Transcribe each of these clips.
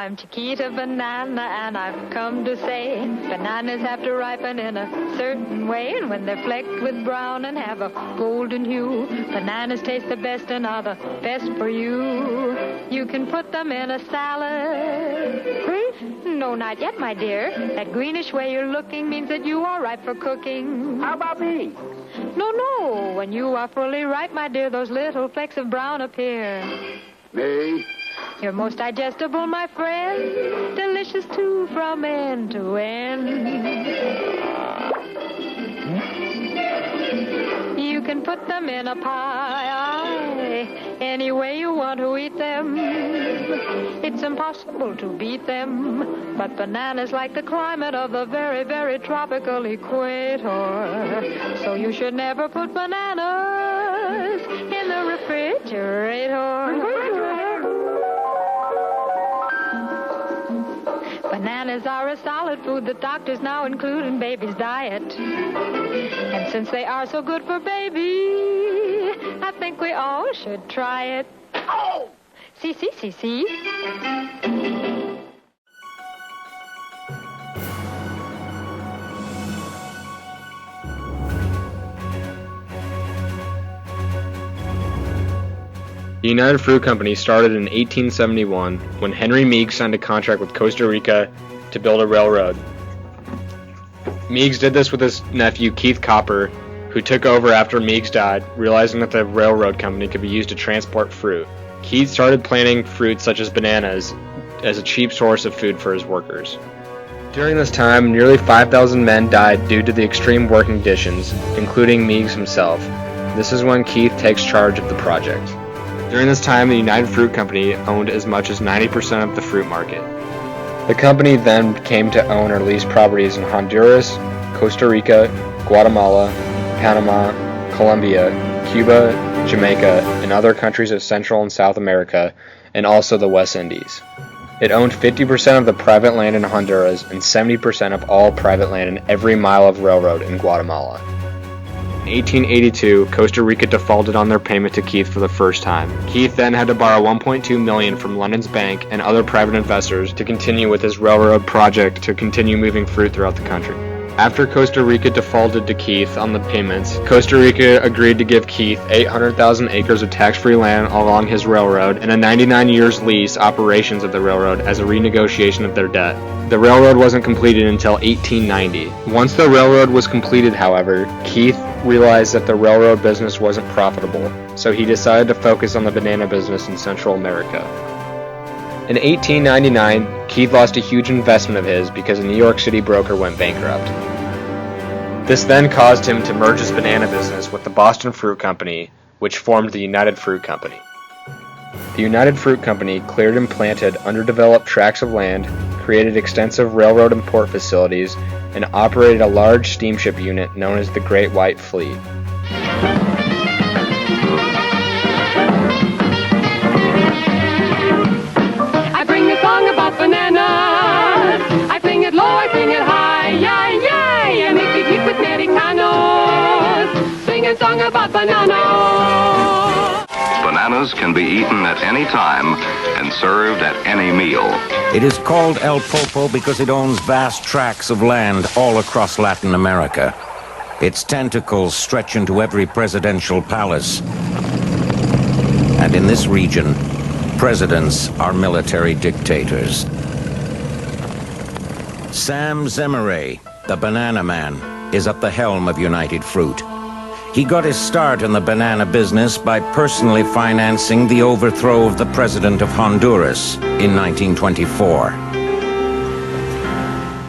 I'm Chiquita Banana, and I've come to say bananas have to ripen in a certain way. And when they're flecked with brown and have a golden hue, bananas taste the best and are the best for you. You can put them in a salad. No, not yet, my dear. That greenish way you're looking means that you are ripe for cooking. How about me? No. When you are fully ripe, my dear, those little flecks of brown appear. Me? You're most digestible, my friend. Delicious, too, from end to end. You can put them in a pie, any way you want to eat them. It's impossible to beat them. But bananas like the climate of the very, very tropical equator. So you should never put bananas in the refrigerator. Bananas are a solid food that doctors now include in baby's diet. And since they are so good for baby, I think we all should try it. Oh! See. The United Fruit Company started in 1871 when Henry Meigs signed a contract with Costa Rica to build a railroad. Meigs did this with his nephew Keith Copper, who took over after Meigs died, realizing that the railroad company could be used to transport fruit. Keith started planting fruits such as bananas as a cheap source of food for his workers. During this time, nearly 5,000 men died due to the extreme working conditions, including Meigs himself. This is when Keith takes charge of the project. During this time, the United Fruit Company owned as much as 90% of the fruit market. The company then came to own or lease properties in Honduras, Costa Rica, Guatemala, Panama, Colombia, Cuba, Jamaica, and other countries of Central and South America, and also the West Indies. It owned 50% of the private land in Honduras and 70% of all private land in every mile of railroad in Guatemala. In 1882, Costa Rica defaulted on their payment to Keith for the first time. Keith then had to borrow $1.2 million from London's bank and other private investors to continue with his railroad project to continue moving fruit throughout the country. After Costa Rica defaulted to Keith on the payments, Costa Rica agreed to give Keith 800,000 acres of tax-free land along his railroad and a 99 years lease operations of the railroad as a renegotiation of their debt. The railroad wasn't completed until 1890. Once the railroad was completed, however, Keith realized that the railroad business wasn't profitable, so he decided to focus on the banana business in Central America. In 1899, Keith lost a huge investment of his because a New York City broker went bankrupt. This then caused him to merge his banana business with the Boston Fruit Company, which formed the United Fruit Company. The United Fruit Company cleared and planted underdeveloped tracts of land, created extensive railroad and port facilities, and operated a large steamship unit known as the Great White Fleet. I bring a song about bananas. I sing it low, I sing it high, yeah, make it hit with Americanos. Sing a song about bananas. Bananas can be eaten at any time and served at any meal. It is called El Popo because it owns vast tracts of land all across Latin America. Its tentacles stretch into every presidential palace. And in this region, presidents are military dictators. Sam Zemere, the banana man, is at the helm of United Fruit. He got his start in the banana business by personally financing the overthrow of the president of Honduras in 1924.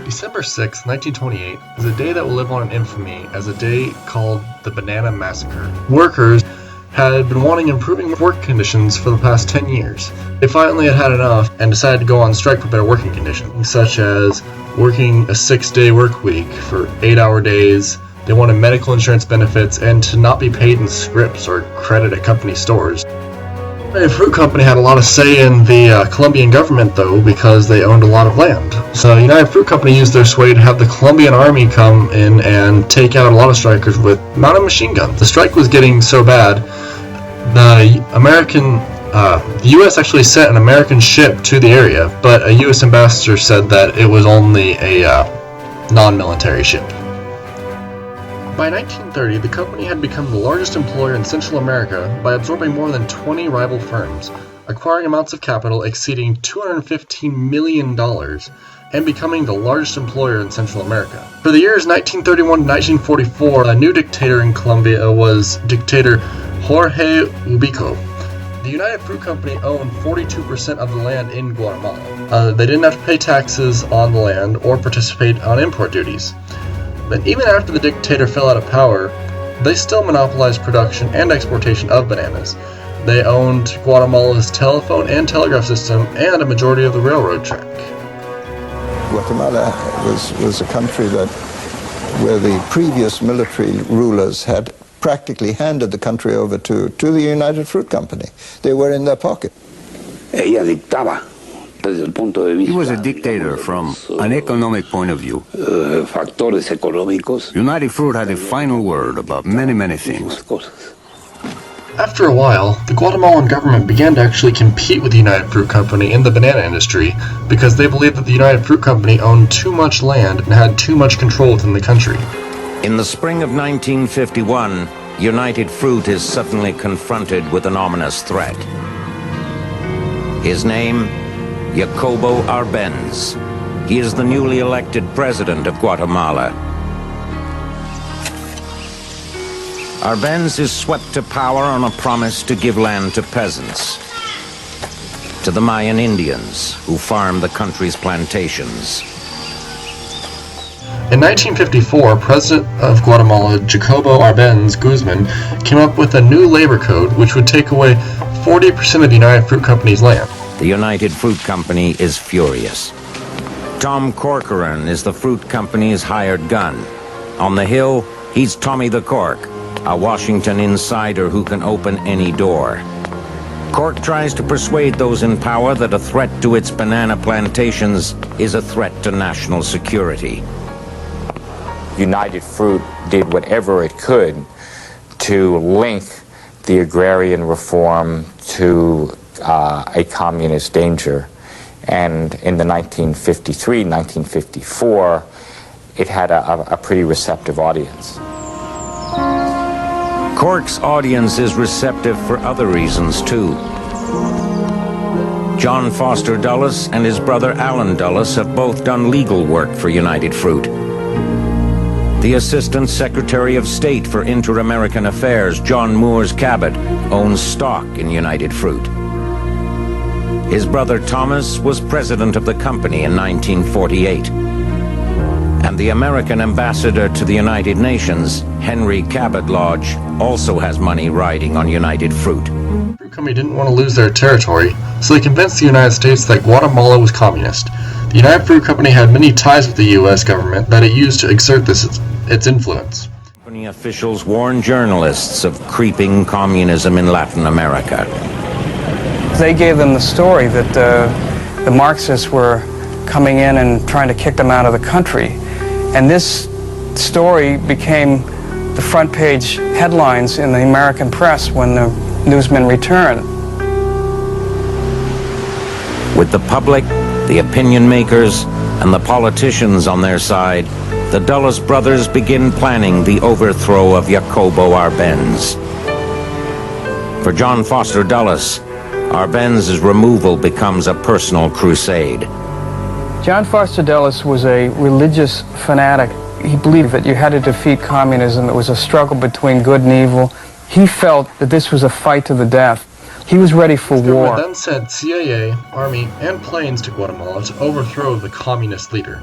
December 6, 1928 is a day that will live on in infamy as a day called the Banana Massacre. Workers had been wanting improving work conditions for the past 10 years. They finally had enough and decided to go on strike for better working conditions, such as working a 6-day work week for 8-hour days. They wanted medical insurance benefits and to not be paid in scripts or credit at company stores. The Fruit Company had a lot of say in the Colombian government, though, because they owned a lot of land. So the United Fruit Company used their sway to have the Colombian army come in and take out a lot of strikers with mounted machine guns. The strike was getting so bad, the American The U.S. actually sent an American ship to the area, but a U.S. ambassador said that it was only a non-military ship. By 1930, the company had become the largest employer in Central America by absorbing more than 20 rival firms, acquiring amounts of capital exceeding $215 million, and becoming the largest employer in Central America. For the years 1931 to 1944, a new dictator in Colombia was dictator Jorge Ubico. The United Fruit Company owned 42% of the land in Guatemala. They didn't have to pay taxes on the land or participate on import duties. But even after the dictator fell out of power, they still monopolized production and exportation of bananas. They owned Guatemala's telephone and telegraph system and a majority of the railroad track. Guatemala was a country where the previous military rulers had practically handed the country over to the United Fruit Company. They were in their pocket. Ella dictaba. He was a dictator from an economic point of view. Factores económicos. United Fruit had a final word about many things. After a while, the Guatemalan government began to actually compete with the United Fruit Company in the banana industry because they believed that the United Fruit Company owned too much land and had too much control within the country. In the spring of 1951, United Fruit is suddenly confronted with an ominous threat. His name, Jacobo Arbenz. He is the newly elected president of Guatemala. Arbenz is swept to power on a promise to give land to peasants, to the Mayan Indians who farm the country's plantations. In 1954, President of Guatemala, Jacobo Arbenz Guzman, came up with a new labor code which would take away 40% of the United Fruit Company's land. The United Fruit Company is furious. Tom Corcoran is the fruit company's hired gun. On the Hill, he's Tommy the Cork, a Washington insider who can open any door. Cork tries to persuade those in power that a threat to its banana plantations is a threat to national security. United Fruit did whatever it could to link the agrarian reform to a communist danger. And in the 1953, 1954, it had a pretty receptive audience. Cork's audience is receptive for other reasons, too. John Foster Dulles and his brother Alan Dulles have both done legal work for United Fruit. The Assistant Secretary of State for Inter-American Affairs, John Moores Cabot, owns stock in United Fruit. His brother Thomas was president of the company in 1948. And the American ambassador to the United Nations, Henry Cabot Lodge, also has money riding on United Fruit. The Fruit Company didn't want to lose their territory, so they convinced the United States that Guatemala was communist. The United Fruit Company had many ties with the U.S. government that it used to exert its influence. Company officials warn journalists of creeping communism in Latin America. They gave them the story that the Marxists were coming in and trying to kick them out of the country. And this story became the front page headlines in the American press when the newsmen returned. With the public, the opinion makers, and the politicians on their side, the Dulles brothers begin planning the overthrow of Jacobo Arbenz. For John Foster Dulles, Arbenz's removal becomes a personal crusade. John Foster Dulles was a religious fanatic. He believed that you had to defeat communism. It was a struggle between good and evil. He felt that this was a fight to the death. He was ready for war. The government then sent CIA, Army, and planes to Guatemala to overthrow the communist leader.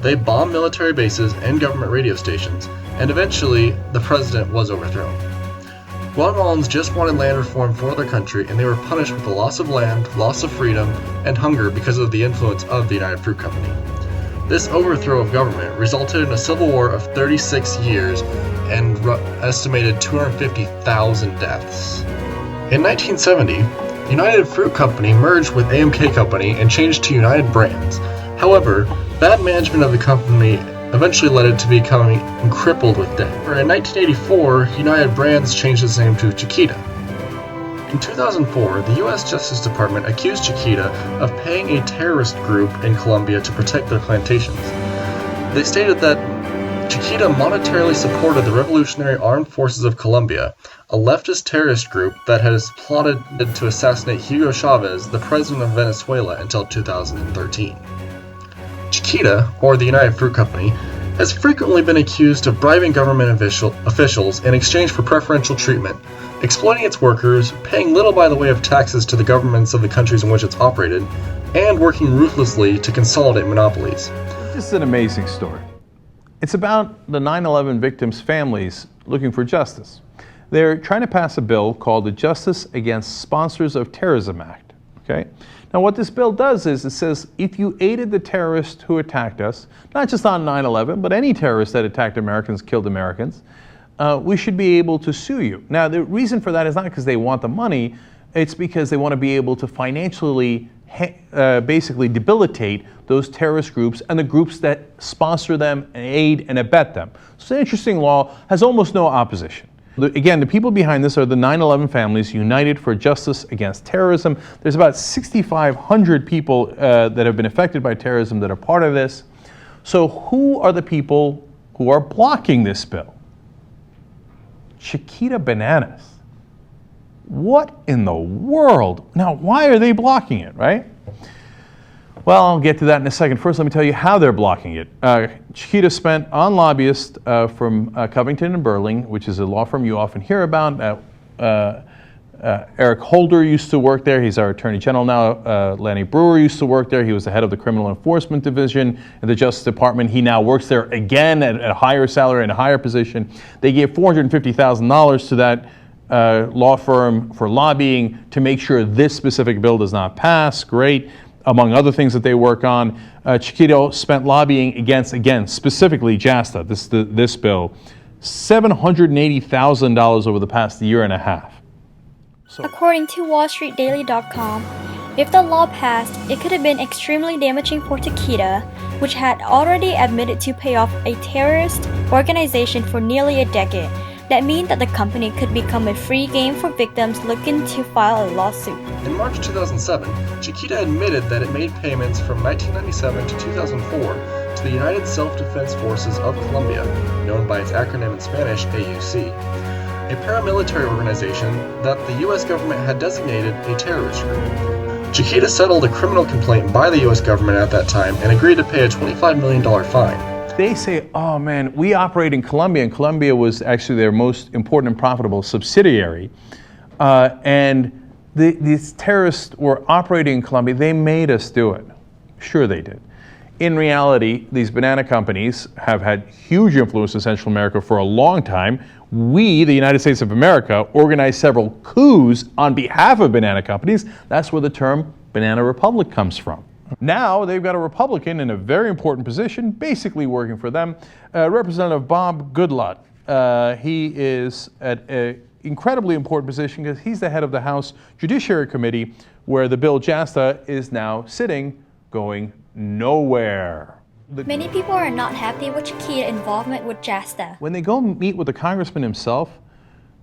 They bombed military bases and government radio stations, and eventually the president was overthrown. Guatemalans just wanted land reform for their country, and they were punished with the loss of land, loss of freedom, and hunger because of the influence of the United Fruit Company. This overthrow of government resulted in a civil war of 36 years and estimated 250,000 deaths. In 1970, United Fruit Company merged with AMK Company and changed to United Brands. However, bad management of the company eventually led it to becoming crippled with debt. In 1984, United Brands changed its name to Chiquita. In In 2004, the U.S. Justice Department accused Chiquita of paying a terrorist group in Colombia to protect their plantations. They stated that Chiquita monetarily supported the Revolutionary Armed Forces of Colombia, a leftist terrorist group that has plotted to assassinate Hugo Chavez, the president of Venezuela, until 2013. Chiquita, or the United Fruit Company, has frequently been accused of bribing government officials in exchange for preferential treatment, exploiting its workers, paying little by the way of taxes to the governments of the countries in which it's operated, and working ruthlessly to consolidate monopolies. This is an amazing story. It's about the 9/11 victims' families looking for justice. They're trying to pass a bill called the Justice Against Sponsors of Terrorism Act. Okay? Now what this bill does is it says if you aided the terrorist who attacked us, not just on 9/11, but any terrorist that attacked Americans, killed Americans, we should be able to sue you. Now the reason for that is not because they want the money, it's because they want to be able to financially basically debilitate those terrorist groups and the groups that sponsor them, and aid, and abet them. So it's an interesting law, has almost no opposition. Again, the people behind this are the 9/11 families united for justice against terrorism. There's about 6,500 people that have been affected by terrorism that are part of this. So who are the people who are blocking this bill? Chiquita Bananas. What in the world? Now, why are they blocking it, right? Well, I'll get to that in a second. First, let me tell you how they're blocking it. Chiquita spent on lobbyists from Covington and Burling, which is a law firm you often hear about. Eric Holder used to work there. He's our Attorney General now. Lanny Brewer used to work there. He was the head of the Criminal Enforcement Division in the Justice Department. He now works there again at a higher salary and a higher position. They gave $450,000 to that law firm for lobbying to make sure this specific bill does not pass. Great. Among other things that they work on, Chiquita spent lobbying against, again, specifically JASTA, this bill, $780,000 over the past year and a half. According to WallStreetDaily.com, if the law passed, it could have been extremely damaging for Chiquita, which had already admitted to pay off a terrorist organization for nearly a decade. That means that the company could become a free game for victims looking to file a lawsuit. In March 2007, Chiquita admitted that it made payments from 1997 to 2004 to the United Self-Defense Forces of Colombia, known by its acronym in Spanish, AUC, a paramilitary organization that the U.S. government had designated a terrorist group. Chiquita settled a criminal complaint by the U.S. government at that time and agreed to pay a $25 million fine. They say, oh man, we operate in Colombia, and Colombia was actually their most important and profitable subsidiary. And these terrorists were operating in Colombia. They made us do it. Sure they did. In reality, these banana companies have had huge influence in Central America for a long time. We, the United States of America, organized several coups on behalf of banana companies. That's where the term Banana Republic comes from. Now they've got a Republican in a very important position, basically working for them, Representative Bob Goodlatte. He is at an incredibly important position because he's the head of the House Judiciary Committee, where the bill JASTA is now sitting, going nowhere. Many people are not happy with Chiquita's involvement with JASTA. When they go meet with the congressman himself,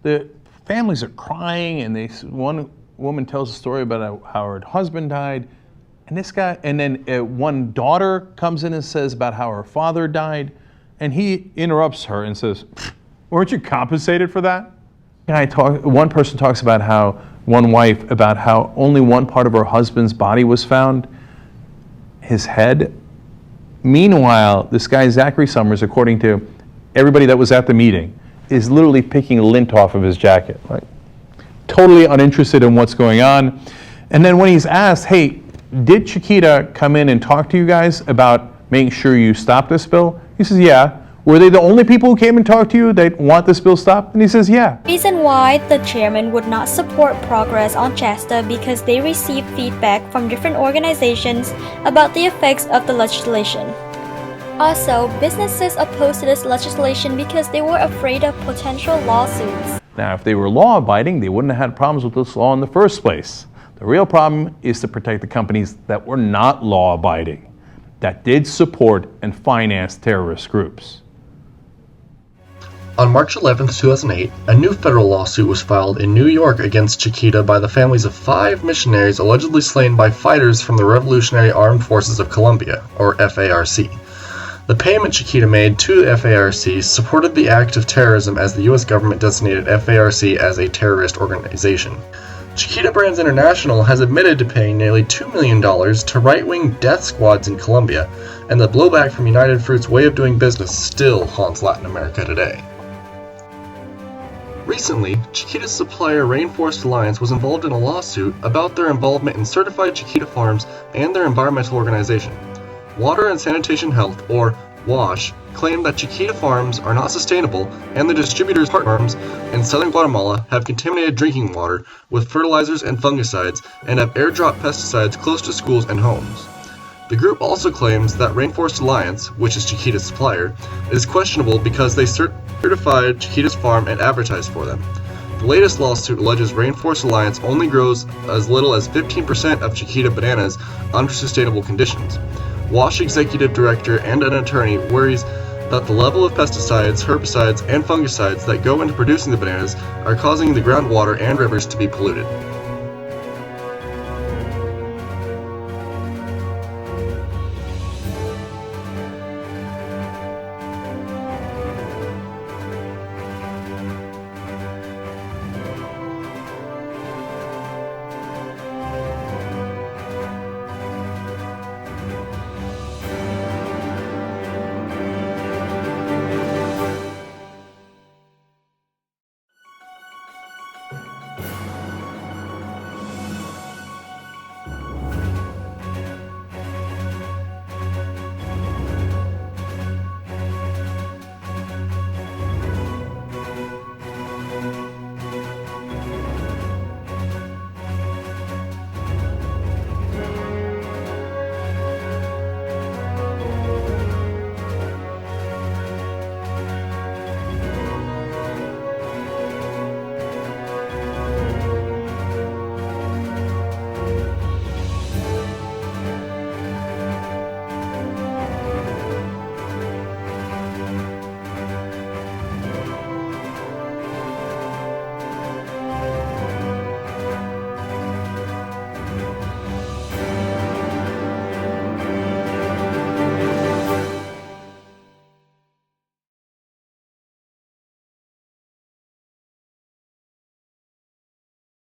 the families are crying, and one woman tells a story about how her husband died. And this guy, and then one daughter comes in and says about how her father died, and he interrupts her and says, "Weren't you compensated for that?" One person talks about how one wife about how only one part of her husband's body was found, his head. Meanwhile, this guy Zachary Summers, according to everybody that was at the meeting, is literally picking lint off of his jacket, right? Totally uninterested in what's going on. And then when he's asked, "Hey, did Chiquita come in and talk to you guys about making sure you stop this bill?" He says, "Yeah." "Were they the only people who came and talked to you that want this bill stopped?" And he says, "Yeah." Reason why the chairman would not support progress on JASTA because they received feedback from different organizations about the effects of the legislation. Also, businesses opposed to this legislation because they were afraid of potential lawsuits. Now, if they were law-abiding, they wouldn't have had problems with this law in the first place. The real problem is to protect the companies that were not law-abiding, that did support and finance terrorist groups. On March 11, 2008, a new federal lawsuit was filed in New York against Chiquita by the families of 5 missionaries allegedly slain by fighters from the Revolutionary Armed Forces of Colombia, or FARC. The payment Chiquita made to the FARC supported the act of terrorism as the U.S. government designated FARC as a terrorist organization. Chiquita Brands International has admitted to paying nearly $2 million to right-wing death squads in Colombia, and the blowback from United Fruit's way of doing business still haunts Latin America today. Recently, Chiquita's supplier Rainforest Alliance was involved in a lawsuit about their involvement in certified Chiquita farms and their environmental organization. Water and Sanitation Health, or WASH, claimed that Chiquita farms are not sustainable and the distributors' partner farms in southern Guatemala have contaminated drinking water with fertilizers and fungicides and have airdropped pesticides close to schools and homes. The group also claims that Rainforest Alliance, which is Chiquita's supplier, is questionable because they certified Chiquita's farm and advertised for them. The latest lawsuit alleges Rainforest Alliance only grows as little as 15% of Chiquita bananas under sustainable conditions. WASH executive director and an attorney worries that the level of pesticides, herbicides, and fungicides that go into producing the bananas are causing the groundwater and rivers to be polluted.